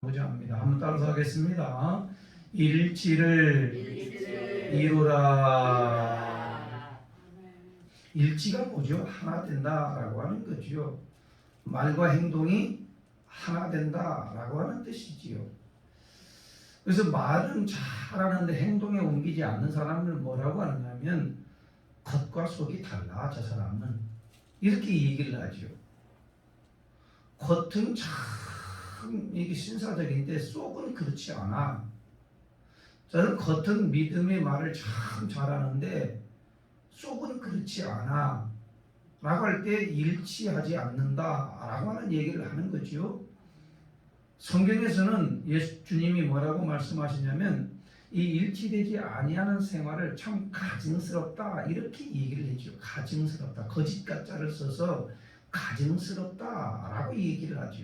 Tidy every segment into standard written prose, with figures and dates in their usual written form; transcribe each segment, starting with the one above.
나누고자 합니다. 한번 따라서 하겠습니다. 일치를 이루라. 일치가 뭐죠? 하나 된다라고 하는 거죠. 말과 행동이 하나 된다라고 하는 뜻이지요. 그래서 말은 잘하는데 행동에 옮기지 않는 사람을 뭐라고 하느냐면 겉과 속이 달라, 저 사람은. 이렇게 얘기를 하죠. 겉은 참 이게 신사적인데 속은 그렇지 않아. 저는 겉은 믿음의 말을 참 잘하는데 속은 그렇지 않아 라고 할 때 일치하지 않는다 라고 하는 얘기를 하는 거죠. 성경에서는 예수님이 뭐라고 말씀하시냐면 이 일치되지 아니하는 생활을 참 가증스럽다 이렇게 얘기를 했죠. 가증스럽다. 거짓 가짜를 써서 가증스럽다 라고 얘기를 하죠.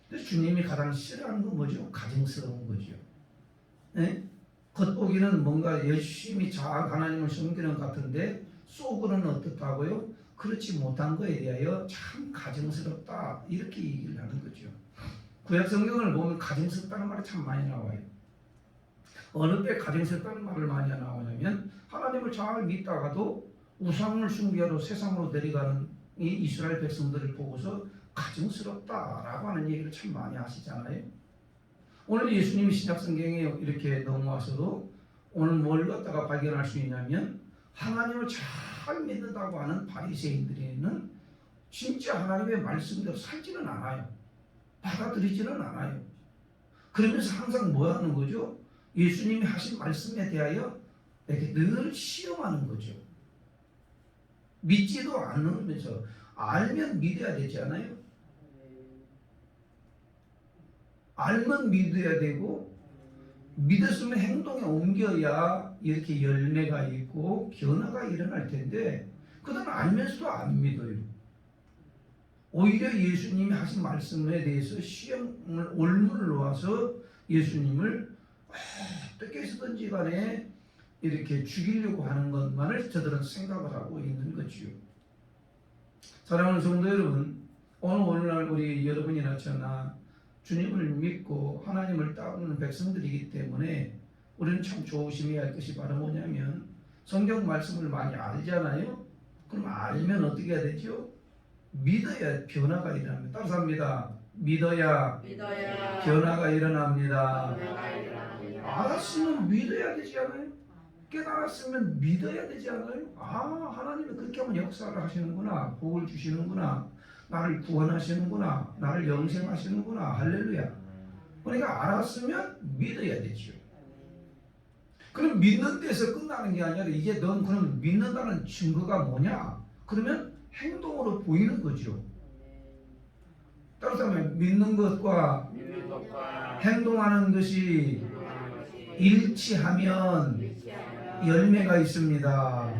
그래서 주님이 가장 싫어하는 건 뭐죠? 가증스러운 거죠. 네? 겉보기는 뭔가 열심히 잘 하나님을 섬기는 것 같은데 속으로는 어떻다고요? 그렇지 못한 것에 대하여 참 가증스럽다 이렇게 얘기를 하는 거죠. 구약 성경을 보면 가증스럽다는 말이 참 많이 나와요. 어느 때 가증스럽다는 말을 많이 나오냐면 하나님을 잘 믿다가도 우상을 숭배하러 세상으로 내려가는 이 이스라엘 백성들을 보고서 가증스럽다라고 하는 얘기를 참 많이 하시잖아요. 오늘 예수님이 신약성경에 이렇게 넘어와서도 오늘 뭘 갖다가 발견할 수 있냐면 하나님을 잘 믿는다고 하는 바리새인들에는 진짜 하나님의 말씀대로 살지는 않아요. 받아들이지는 않아요. 그러면서 항상 뭐 하는 거죠? 예수님이 하신 말씀에 대하여 이렇게 늘 시험하는 거죠. 믿지도 않으면서 알면 믿어야 되지 않아요? 알면 믿어야 되고 믿었으면 행동에 옮겨야 이렇게 열매가 있고 변화가 일어날 텐데 그다음 알면서도 안 믿어요. 오히려 예수님이 하신 말씀에 대해서 시험을 올무를 놓아서 예수님을 어떻게 해서든지 간에 이렇게 죽이려고 하는 것만을 저들은 생각을 하고 있는 거지요. 사랑하는 성도 여러분, 오늘날 우리 여러분이나 저나 주님을 믿고 하나님을 따르는 백성들이기 때문에 우리는 참 조심해야 할 것이 바로 뭐냐면 성경 말씀을 많이 알잖아요. 그럼 알면 어떻게 해야 되죠? 믿어야 변화가 일어납니다. 따라서 합니다. 믿어야 변화가 일어납니다. 알았으면 믿어야 되지 않아요? 깨달았으면 믿어야 되지 않아요? 아, 하나님이 그렇게 하면 역사를 하시는구나. 복을 주시는구나. 나를 구원하시는구나. 나를 영생하시는구나. 할렐루야. 그러니까 알았으면 믿어야 되죠. 그럼 믿는 데서 끝나는 게 아니라 이제 넌 그럼 믿는다는 증거가 뭐냐? 그러면 행동으로 보이는 거죠. 따라서 믿는 것과 행동하는 것이 일치하면 열매가 있습니다.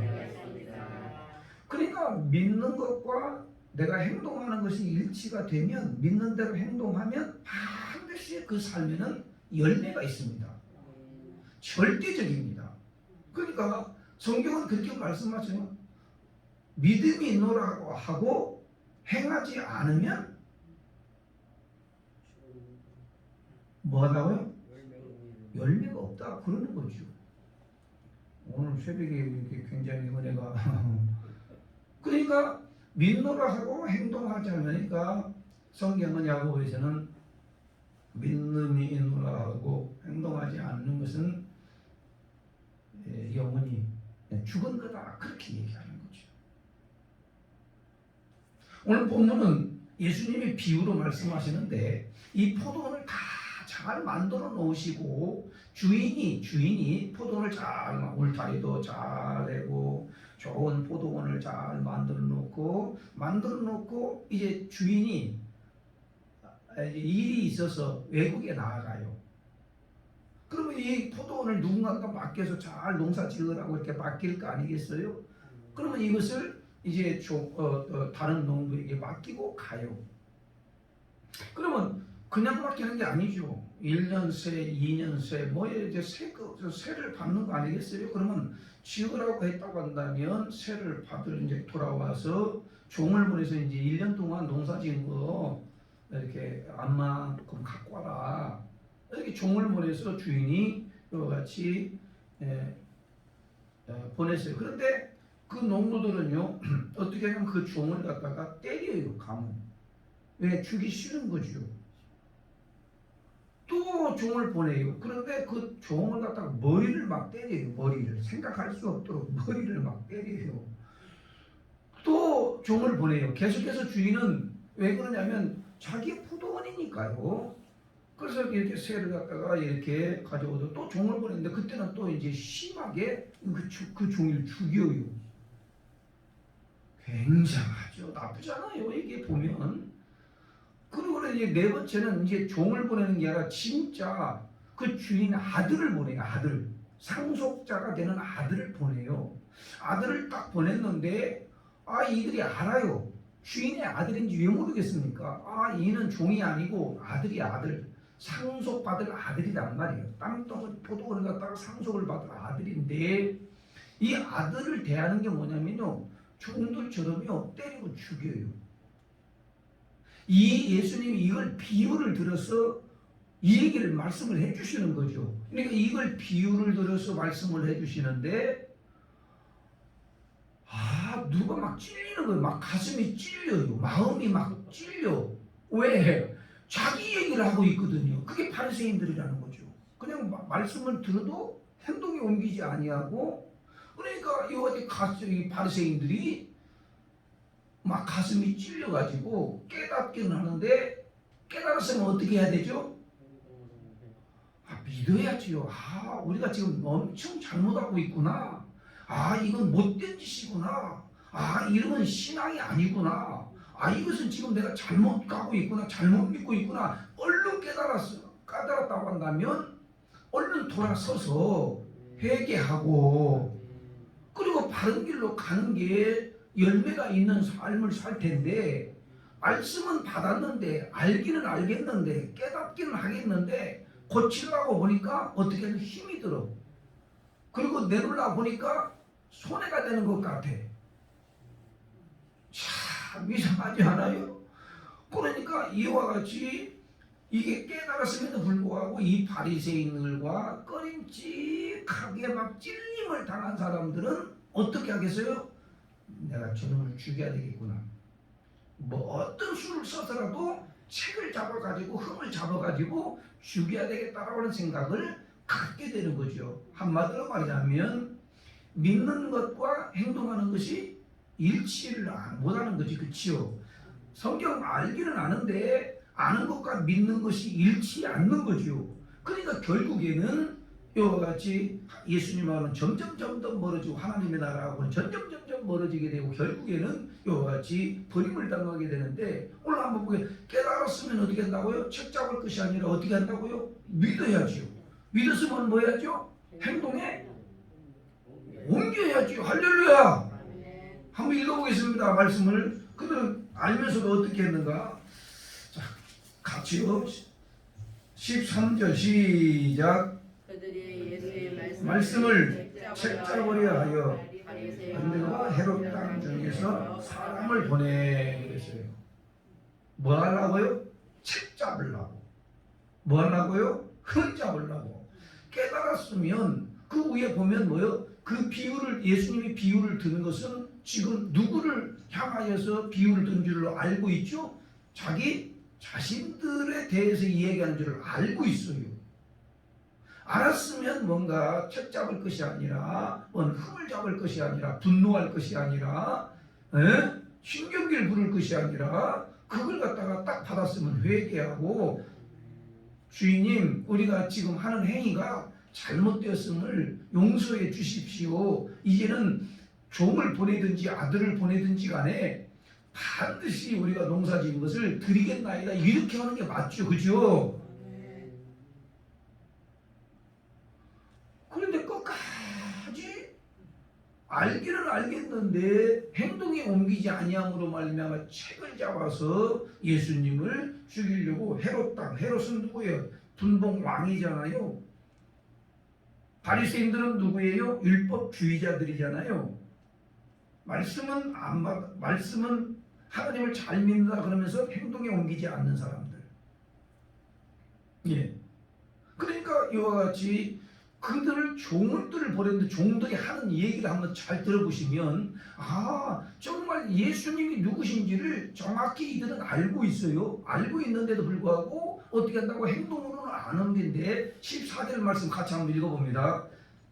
그러니까 믿는 것과 내가 행동하는 것이 일치가 되면 믿는 대로 행동하면 반드시 그 삶에는 열매가 있습니다. 절대적입니다. 그러니까 성경은 그렇게 말씀하죠. 믿음이 있노라고 하고 행하지 않으면 뭐 하다고요? 열매가 없다 그러는 거죠. 오늘 새벽에 이렇게 굉장히 은혜가 그러니까 믿노라 하고 행동하지 않으니까 성경은 야고보에서는 믿음이 있노라 하고 행동하지 않는 것은 영원히 죽은 거다 그렇게 얘기하는 거죠. 오늘 본문은 예수님이 비유로 말씀하시는데 이 포도원을 다 잘 만들어 놓으시고 주인이 포도원을 잘 울타리도 잘 내고 좋은 포도원을 잘 만들어 놓고 이제 주인이 일이 있어서 외국에 나아가요. 그러면 이 포도원을 누군가가 맡겨서 잘 농사 지으라고 이렇게 맡길 거 아니겠어요? 그러면 이것을 이제 다른 농부에게 맡기고 가요. 그러면 그냥 맡기는 게 아니죠. 1년 새, 2년 새, 뭐 이제 세를 받는 거 아니겠어요? 그러면 지으라고 했다고 한다면 세를 받으러 이제 돌아와서 종을 보내서 이제 1년 동안 농사 지은 거 이렇게 암만큼 갖고 와라. 종을 보내서 주인이 이와 같이 보냈어요. 그런데 그 농부들은요 어떻게 하면 그 종을 갖다가 때려요. 감은. 왜? 주기 싫은 거죠. 또 종을 보내요. 그런데 그 종을 갖다가 머리를 막 때려요. 머리를. 생각할 수 없도록 머리를 막 때려요. 또 종을 보내요. 계속해서 주인은 왜 그러냐면 자기의 포도원이니까요. 그래서 이렇게 새를 갖다가 이렇게 가져오도 또 종을 보냈는데 그때는 또 이제 심하게 그 종을 죽여요. 굉장하죠. 나쁘잖아요. 이게 보면. 그리고 이제 네 번째는 이제 종을 보내는 게 아니라 진짜 그 주인 아들을 보내요. 아들. 상속자가 되는 아들을 보내요. 아들을 딱 보냈는데 이들이 알아요. 주인의 아들인지 왜 모르겠습니까? 이는 종이 아니고 아들이 아들. 상속받을 아들이란 말이에요. 땅덩어리 포도원을 갖다가 상속을 받을 아들인데 이 아들을 대하는 게 뭐냐면요. 종들처럼요. 때리고 죽여요. 이 예수님이 이걸 비유를 들어서 이 얘기를 말씀을 해주시는 거죠. 그러니까 이걸 비유를 들어서 말씀을 해주시는데 누가 막 찔리는 거예요. 막 가슴이 찔려요. 마음이 막 찔려. 왜? 자기 얘기를 하고 있거든요. 그게 바리새인들이라는 거죠. 그냥 말씀을 들어도 행동에 옮기지 아니하고 그러니까 이 바리새인들이 막 가슴이 찔려가지고 깨닫기는 하는데 깨달았으면 어떻게 해야 되죠? 믿어야지요. 우리가 지금 엄청 잘못하고 있구나. 이건 못된 짓이구나. 이런 신앙이 아니구나. 이것은 지금 내가 잘못 가고 있구나. 잘못 믿고 있구나. 얼른 깨달았다고 한다면 얼른 돌아서서 회개하고 그리고 바른 길로 가는 게 열매가 있는 삶을 살 텐데 말씀은 받았는데 알기는 알겠는데 깨닫기는 하겠는데 고치려고 보니까 어떻게든 힘이 들어. 그리고 내놓으려고 보니까 손해가 되는 것 같아. 참 이상하지 않아요? 그러니까 이와 같이 이게 깨달았음에도 불구하고 이 바리새인들과 꺼림칙하게 막 찔림을 당한 사람들은 어떻게 하겠어요? 내가 저놈을 죽여야 되겠구나. 어떤 수를 써서라도 책을 잡아가지고 흠을 잡아가지고 죽여야 되겠다라고 하는 생각을 갖게 되는 거죠. 한마디로 말하자면 믿는 것과 행동하는 것이 일치를 못하는 거지. 그치요? 성경 알기는 아는데 아는 것과 믿는 것이 일치 않는 거죠. 그러니까 결국에는 이와 같이 예수님하고는 점점 멀어지고 하나님의 나라하고는 점점 멀어지게 되고 결국에는 이와 같이 버림을 당하게 되는데 오늘 한번 보게 깨달았으면 어떻게 한다고요? 책 잡을 것이 아니라 어떻게 한다고요? 믿어야죠. 믿었으면 뭐 해야죠? 행동에 옮겨야죠. 할렐루야. 한번 읽어보겠습니다. 말씀을. 그들은 알면서도 어떻게 했는가? 자, 같이요. 13절 시작. 말씀을 책잡으려 하여 안드레와 헤롯 땅 중에서 사람을 보내 그랬어요. 뭐 하려고요? 책 잡으려고. 뭐 하려고요? 흠 잡으려고. 깨달았으면 그 위에 보면 뭐요? 그 비유를 예수님이 비유를 드는 것은 지금 누구를 향하여서 비유를 든 줄로 알고 있죠? 자기 자신들에 대해서 이야기하는 줄을 알고 있어요. 알았으면 뭔가 책 잡을 것이 아니라 흠을 잡을 것이 아니라 분노할 것이 아니라 신경기를 부를 것이 아니라 그걸 갖다가 딱 받았으면 회개하고 주인님 우리가 지금 하는 행위가 잘못되었음을 용서해 주십시오. 이제는 종을 보내든지 아들을 보내든지 간에 반드시 우리가 농사지은 것을 드리겠나이다. 이렇게 하는 게 맞죠. 그죠? 그런데 끝까지 알기는 알겠는데 행동에 옮기지 아니함으로 말미암아 책을 잡아서 예수님을 죽이려고 헤롯 땅. 헤롯은 누구예요? 분봉 왕이잖아요. 바리새인들은 누구예요? 율법주의자들이잖아요. 말씀은 하나님을 잘 믿는다 그러면서 행동에 옮기지 않는 사람들. 예. 그러니까 그러니까 이와 같이 그들을 종들을 보냈는데 종들이 하는 얘기를 한번 잘 들어보시면 정말 예수님이 누구신지를 정확히 이들은 알고 있어요. 알고 있는데도 불구하고 어떻게 한다고 행동으로는 안 옮긴데 14절 말씀 같이 한번 읽어봅니다.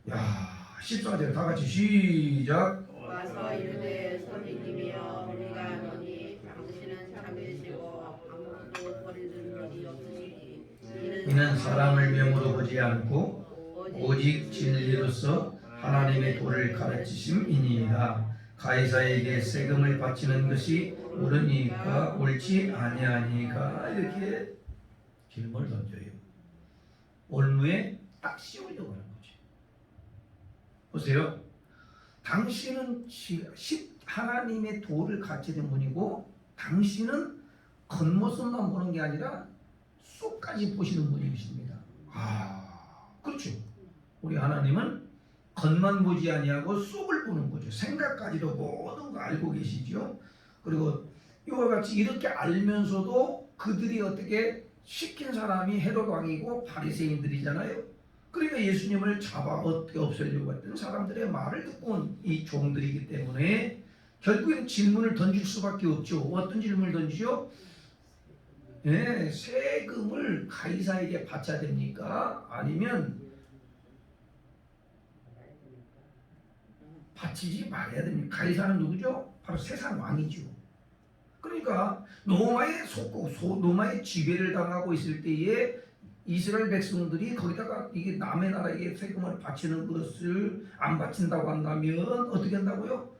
14절 다 같이 시작. 와서 이르되 선생님이여 우리가 아노니 당신은 잠이시고 아무것도 버리는 일이 없으시니 이는 사람을 명으로 보지 않고 오직 진리로서 하나님의 도를 가르치심이니이다. 가이사에게 세금을 바치는 것이 옳으니까 옳지 아니하니까. 이렇게 질문을 던져요. 올무에 딱 씌우려고 하는 거죠. 보세요. 당신은 하나님의 도를 가르치는 분이고 당신은 겉모습만 보는 게 아니라 속까지 보시는 분이십니다. 그렇죠. 우리 하나님은 겉만 보지 아니하고 속을 보는 거죠. 생각까지도 모든 거 알고 계시죠. 그리고 이와 같이 이렇게 알면서도 그들이 어떻게 시킨 사람이 헤롯 왕이고 바리새인들이잖아요. 그러니까 예수님을 잡아 어떻게 없애려고 했던 사람들의 말을 듣고 온 이 종들이기 때문에 결국엔 질문을 던질 수밖에 없죠. 어떤 질문을 던지죠? 세금을 가이사에게 바쳐야 됩니까? 아니면 바치지 말아야 됩니까? 가이사는 누구죠? 바로 세상 왕이죠. 그러니까 로마에 속고 로마의 지배를 당하고 있을 때에 이스라엘 백성들이 거기다가 이게 남의 나라에게 세금을 바치는 것을 안 바친다고 한다면 어떻게 한다고요?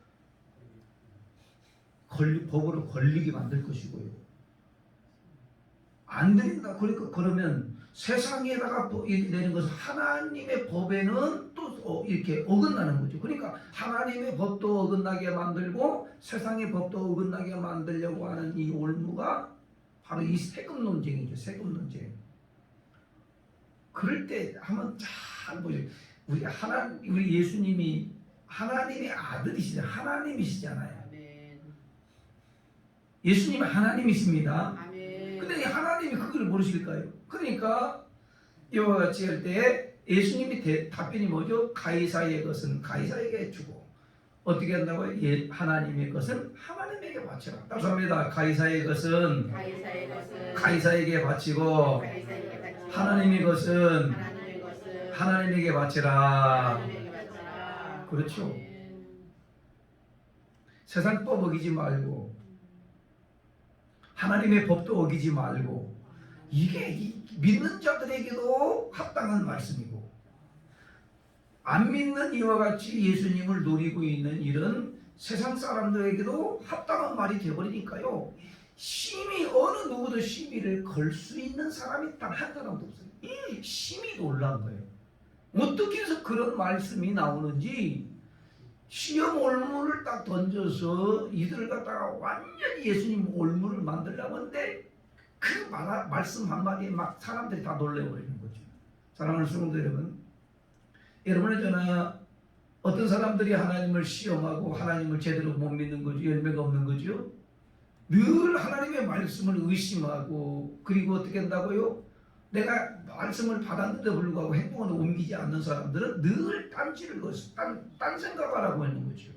법으로 걸리게 만들 것이고요. 안 드린다. 그러니까 그러면 세상에다가 내는 것은 하나님의 법에는 또 이렇게 어긋나는 거죠. 그러니까 하나님의 법도 어긋나게 만들고 세상의 법도 어긋나게 만들려고 하는 이 올무가 바로 이 세금 논쟁이죠. 세금 논쟁. 그럴 때 한번 잘 보세요. 우리 예수님이 하나님의 아들이시잖아요. 하나님이시잖아요. 예수님은 하나님이십니다. 근데 하나님이 그걸 모르실까요? 그러니까 이와 같이 할 때 예수님이 답변이 뭐죠? 가이사의 것은 가이사에게 주고 어떻게 한다고요? 하나님의 것은 하나님에게 바치라. 감사합니다. 가이사의 것은 가이사에게 바치고 하나님의 것은 하나님에게 바치라. 그렇죠. 세상 법 어기지 말고 하나님의 법도 어기지 말고, 이게 믿는 자들에게도 합당한 말씀이고 안 믿는 이와 같이 예수님을 노리고 있는 이런 세상 사람들에게도 합당한 말이 되어버리니까요. 심히 어느 누구도 시비를 걸 수 있는 사람이 딱 한 사람도 없어요. 이 심히 놀란 거예요. 어떻게 해서 그런 말씀이 나오는지 시험 올무를 딱 던져서 이들을 갖다가 완전히 예수님 올무를 만들려고 하는데 그 말씀 한마디에 막 사람들이 다 놀래버리는 거죠. 사랑하는 성도 여러분, 여러분의 저나 어떤 사람들이 하나님을 시험하고 하나님을 제대로 못 믿는 거죠. 열매가 없는 거죠. 늘 하나님의 말씀을 의심하고, 그리고 어떻게 한다고요? 내가 말씀을 받았는데 불구하고 행동을 옮기지 않는 사람들은 늘 딴지를 딴 생각을 하고 있는 거죠.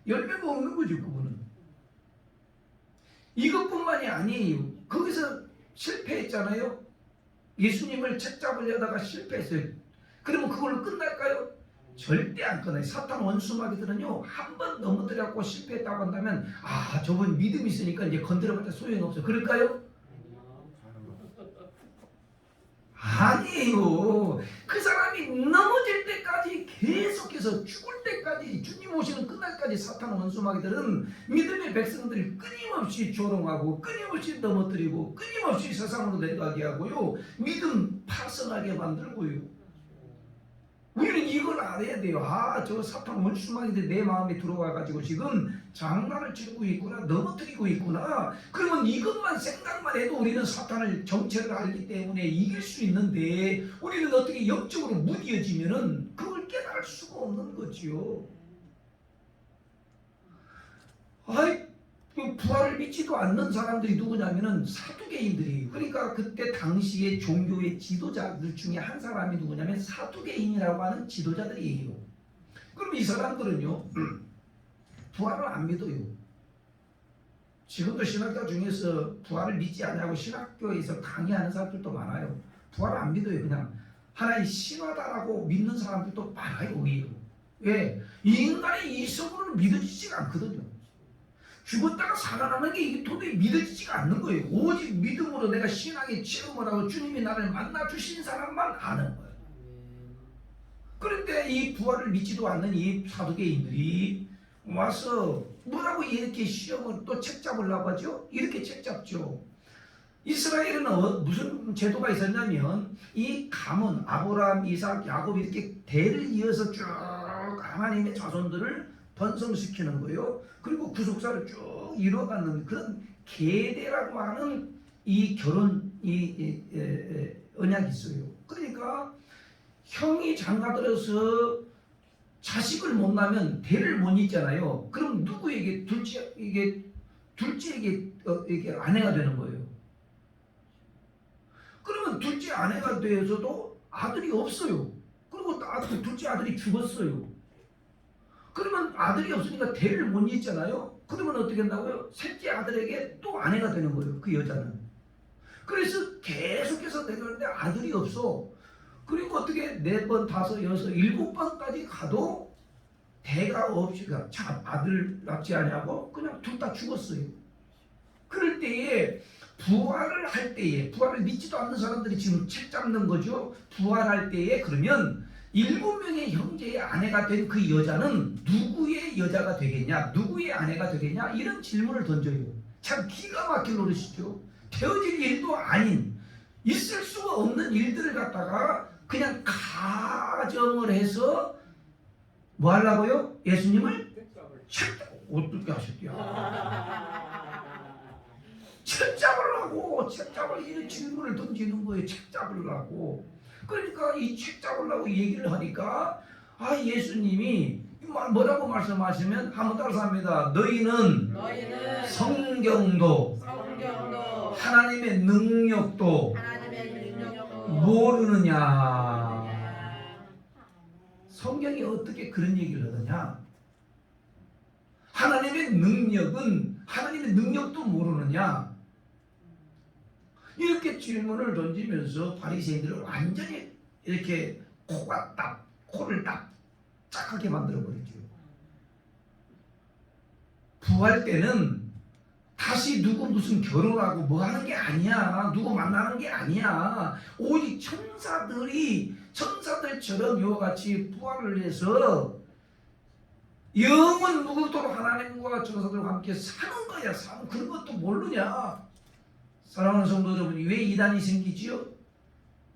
열매가 없는 거죠, 그분은. 이것뿐만이 아니에요. 거기서 실패했잖아요. 예수님을 책잡으려다가 실패했어요. 그러면 그걸로 끝날까요? 절대 안 끝나요. 사탄 원수마귀들은요, 한 번 넘어뜨려갖고 실패했다고 한다면 저분 믿음이 있으니까 이제 건드려봤자 소용없어요. 그럴까요? 아니에요. 그 사람이 넘어질 때까지 계속해서 죽을 때까지, 주님 오시는 그날까지 사탄 원수마귀들은 믿음의 백성들을 끊임없이 조롱하고 끊임없이 넘어뜨리고 끊임없이 세상으로 내려가게 하고요, 믿음 파손하게 만들고요. 우리는 이걸 알아야 돼요. 저 사탄 원수마귀들 내 마음에 들어와가지고 지금 장난을 치고 있구나, 넘어뜨리고 있구나. 그러면 이것만 생각만 해도 우리는 사탄을 정체를 알기 때문에 이길 수 있는데, 우리는 어떻게 영적으로 무뎌지면은 그걸 깨달을 수가 없는 거지요. 그 부활을 믿지도 않는 사람들이 누구냐면은 사두개인들이에요. 그러니까 그때 당시에 종교의 지도자들 중에 한 사람이 누구냐면 사두개인이라고 하는 지도자들이에요. 그럼 이 사람들은요 부활을 안 믿어요. 지금도 신학자 중에서 부활을 믿지 않냐고 신학교에서 강의하는 사람들도 많아요. 부활을 안 믿어요. 그냥 하나의 신화다라고 믿는 사람들도 많아요. 오히려. 왜? 인간의 이성으로는 믿어지지가 않거든요. 죽었다가 살아나는 게 이게 도저히 믿어지지가 않는 거예요. 오직 믿음으로 내가 신앙의 체험을 하고 주님이 나를 만나 주신 사람만 아는 거예요. 그런데 이 부활을 믿지도 않는 이 사두개인들이 와서 뭐라고 이렇게 시험을 또 책 잡으려고 하죠? 이렇게 책 잡죠. 이스라엘은 무슨 제도가 있었냐면 이 가문 아브라함, 이삭, 야곱 이렇게 대를 이어서 쭉 하나님의 자손들을 번성시키는 거예요. 그리고 구속사를 쭉 이뤄가는 그런 계대라고 하는 이 결혼 언약이 있어요. 그러니까 형이 장가들어서 자식을 못 낳으면 대를 못 잇잖아요. 그럼 누구에게 둘째에게 이게 아내가 되는 거예요. 그러면 둘째 아내가 되어서도 아들이 없어요. 그리고 둘째 아들이 죽었어요. 그러면 아들이 없으니까 대를 못 잇잖아요. 그러면 어떻게 한다고요? 셋째 아들에게 또 아내가 되는 거예요. 그 여자는. 그래서 계속해서 내려오는데 아들이 없어. 그리고 어떻게 4번, 5, 6, 7번까지 가도 대가 없이 참 아들 낳지 않냐고 그냥 둘 다 죽었어요. 그럴 때에 부활을 할 때에 부활을 믿지도 않는 사람들이 지금 책 잡는 거죠. 부활할 때에 그러면 7명의 형제의 아내가 된 그 여자는 누구의 여자가 되겠냐? 누구의 아내가 되겠냐? 이런 질문을 던져요. 참 기가 막힐 노릇이죠. 되어질 일도 아닌 있을 수가 없는 일들을 갖다가 그냥 가정을 해서 뭐 하려고요? 예수님을 어떻게 하셨대요? 책 잡으려고 이 질문을 던지는 거예요. 책 잡으려고. 그러니까 이 책 잡으려고 얘기를 하니까 예수님이 뭐라고 말씀하시면 한번 따라서 합니다. 너희는 성경도 하나님의 능력도 모르느냐. 성경이 어떻게 그런 얘기를 하느냐? 하나님의 능력도 모르느냐? 이렇게 질문을 던지면서 바리새인들을 완전히 이렇게 코를 납작하게 만들어버리죠. 부활 때는 다시 누구 무슨 결혼하고 뭐 하는 게 아니야. 누구 만나는 게 아니야. 오직 천사들처럼 이와 같이 부활을 해서 영원 무궁토록 하나님과 천사들과 함께 사는 거야. 그런 것도 모르냐. 사랑하는 성도 여러분이 왜 이단이 생기지요?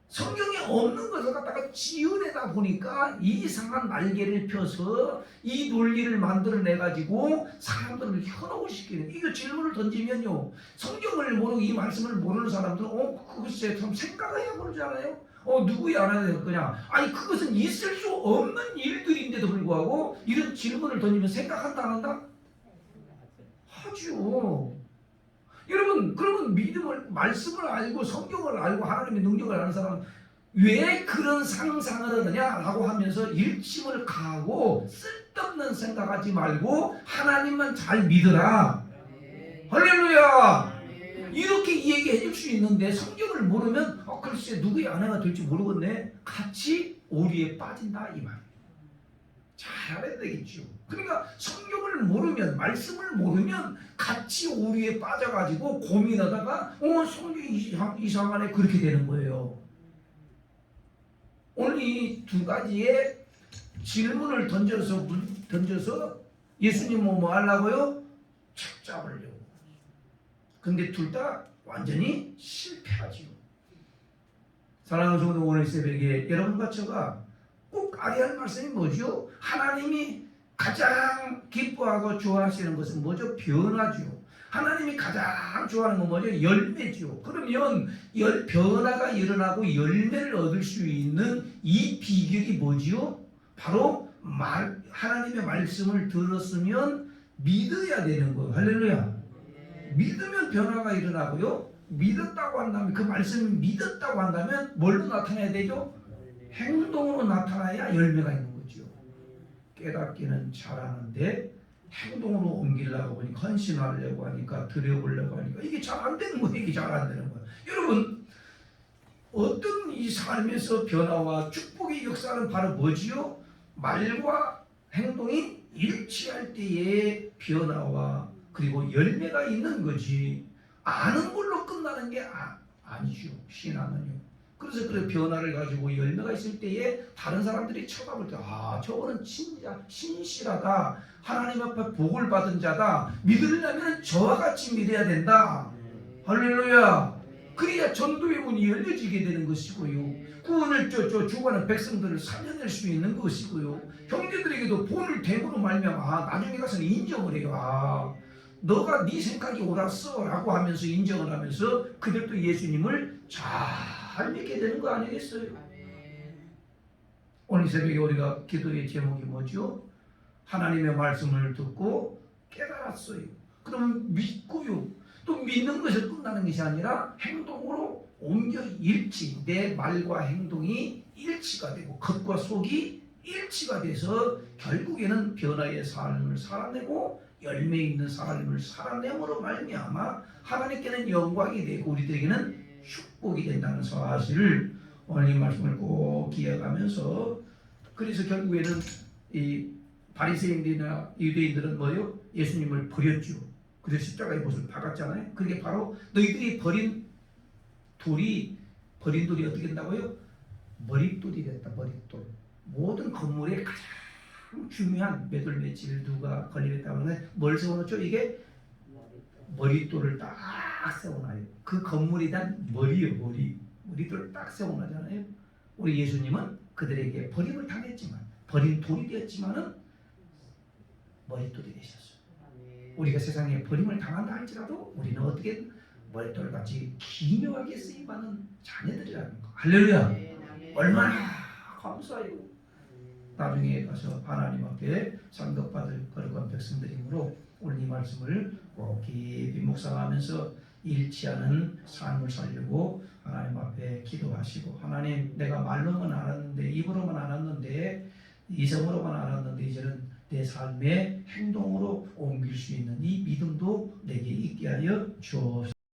성경에 없는 것을 갖다가 지어내다 보니까 이상한 날개를 펴서 이 논리를 만들어내가지고 사람들을 현혹을 시키는, 이거 질문을 던지면요, 성경을 모르고 이 말씀을 모르는 사람들은 그것에 참 생각해야 모르잖아요. 누구이 알아야 될 거냐? 아니 그것은 있을 수 없는 일들인데도 불구하고 이런 질문을 던지면 생각한다 안 한다? 하죠. 여러분, 그러면 말씀을 알고 성경을 알고 하나님의 능력을 아는 사람은 왜 그런 상상을 하느냐라고 하면서 일침을 가하고 쓸데없는 생각하지 말고 하나님만 잘 믿으라. 할렐루야. 이렇게 얘기해 줄 수 있는데 성경을 모르면 글쎄 누구의 아내가 될지 모르겠네. 같이 오류에 빠진다 이 말. 잘 알아야 되겠죠. 그러니까 성경을 모르면, 말씀을 모르면 같이 오류에 빠져가지고 고민하다가 성경이 이상하네 그렇게 되는 거예요. 오늘 이 두 가지의 질문을 던져서 예수님은 뭐 하려고요? 책 잡으려고. 근데 둘 다 완전히 실패하지요. 사랑하는 성도, 오늘 새벽에 여러분과 제가 꼭 알아야 할 말씀이 뭐죠? 하나님이 가장 기뻐하고 좋아하시는 것은 뭐죠? 변화죠. 하나님이 가장 좋아하는 건 뭐죠? 열매죠. 그러면 변화가 일어나고 열매를 얻을 수 있는 이 비결이 뭐지요? 바로 하나님의 말씀을 들었으면 믿어야 되는 거예요. 할렐루야. 믿으면 변화가 일어나고요. 믿었다고 한다면 그 말씀을 믿었다고 한다면 뭘로 나타나야 되죠? 행동으로 나타나야 열매가 있는 거죠. 깨닫기는 잘하는데 행동으로 옮기려고 하니까 헌신하려고 하니까 드려보려고 하니까 이게 잘 안 되는 거예요. 이게 잘 안 되는 거예요. 여러분 어떤 이 삶에서 변화와 축복의 역사는 바로 뭐지요? 말과 행동이 일치할 때의 변화와 그리고 열매가 있는 거지 아는 걸로 끝나는 게 아니죠. 신앙은요. 그래서 그 변화를 가지고 열매가 있을 때에 다른 사람들이 쳐다볼 때 저거는 진짜 신실하다. 하나님 앞에 복을 받은 자다. 믿으려면 저와 같이 믿어야 된다. 할렐루야. 그래야 전도의 문이 열려지게 되는 것이고요. 구원을 주관하는 백성들을 살려낼 수 있는 것이고요. 형제들에게도 본을 대고로 말미암아 나중에 가서는 인정을 해요. 너가 네 생각이 옳았어 라고 하면서 인정을 하면서 그들도 예수님을 잘 믿게 되는 거 아니겠어요? 오늘 새벽에 우리가 기도의 제목이 뭐죠? 하나님의 말씀을 듣고 깨달았어요. 그러면 믿고요. 또 믿는 것을 끝나는 것이 아니라 행동으로 옮겨 일치, 내 말과 행동이 일치가 되고 겉과 속이 일치가 돼서 결국에는 변화의 삶을 살아내고 열매 있는 삶을 살아내므로 말미암아 하나님께는 영광이 되고 우리들에게는 축복이 된다는 사실을 오늘 이 말씀을 꼭 기억하면서 그래서 결국에는 이 바리새인들이나 유대인들은 뭐요? 예수님을 버렸죠. 그래서 십자가의 못을 박았잖아요. 그게 바로 너희들이 버린 돌이 어떻게 된다고요? 머릿돌이 됐다. 머릿돌. 모든 건물의 가장 중요한 매돌매질 누가 건립했다고 하면 뭘 세워놓죠? 이게 머릿돌을 딱 세워놔요. 그 건물이 단 머리예요. 머릿돌을 딱 세워놔잖아요. 우리 예수님은 그들에게 버림을 당했지만 버린 돌이 되었지만은 머릿돌이 되셨어요. 우리가 세상에 버림을 당한다 할지라도 우리는 어떻게 머릿돌같이 기묘하게 쓰임받는 자녀들이라는 거. 할렐루야. 얼마나 감사해요. 나중에 가서 하나님 앞에 상급받을 거룩한 백성들이므로 오늘 이 말씀을 꼭 깊이 묵상하면서 일치하는 삶을 살려고 하나님 앞에 기도하시고 하나님 내가 말로만 알았는데 입으로만 알았는데 이성으로만 알았는데 이제는 내 삶의 행동으로 옮길 수 있는 이 믿음도 내게 있게 하여 주옵소서.